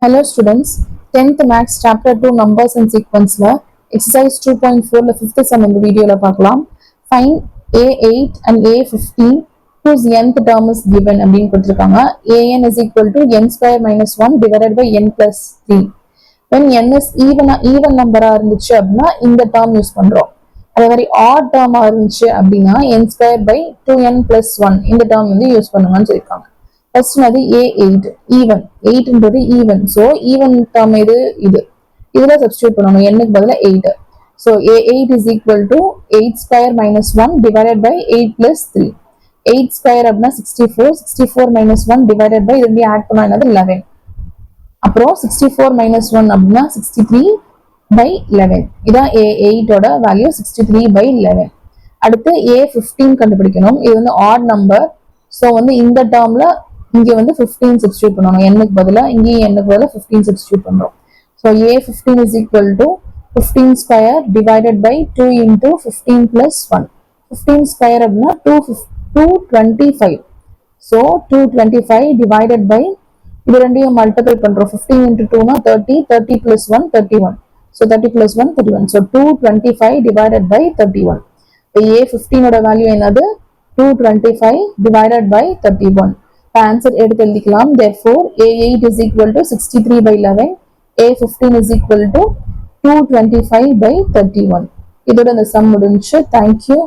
Hello students, 10th Maths Chapter 2 Numbers and Sequence Exercise 2.4 5th sum இந்த வீடியோல பார்க்கலாம். Find A8 and A15 whose nth term is given அப்படின்னு கொடுத்திருக்காங்க. An is equal to n square minus 1 divided by n plus 3. When n is even number இருந்துச்சு அப்படின்னா இந்த term use பண்றோம். அதே மாதிரி odd term இருந்துச்சு அப்படின்னா n square by 2n plus 1 இந்த term வந்து யூஸ் பண்ணுங்கன்னு சொல்லியிருக்காங்க. First அது A8 even 8 ன்றது even so even term இதுல substitute பண்ணனும் n க்கு பதிலா 8 so A8 is equal to 8 square minus 1 divided by 8 plus 3 8 square அப்படினா 64 minus 1 divided by இது ஆட் பண்ணா என்னது 11 அப்புறம் 64 minus 1 அப்படினா 63 by 11 இதான் A8 ஓட வேல்யூ 63 by 11 அடுத்து A15 கண்டுபிடிக்கணும் இது வந்து odd number so வந்து இந்த டேர்ம்ல இங்க வந்து 15 substitute பண்ணனும் n க்கு பதிலா இங்க n க்கு பதிலா 15 substitute பண்றோம் so A15 is equal to 15 square divided by 2 into 15 plus 1 15 square அப்படினா 225 so 225 divided by இது ரெண்டையும் மல்டிப்ளை பண்றோம் 15 into 2 னா 30 30 plus 1 31 so 30 plus 1 31 so 225 divided by 31 A15 ஓட வேல்யூ என்னது 225 divided by 31 answer எடுத்து எழுதிக்கலாம் therefore A8 is equal to 63 by 11 A15 is equal to 225 by 31 இதோட இந்த sum முடிஞ்சுச்சு thank you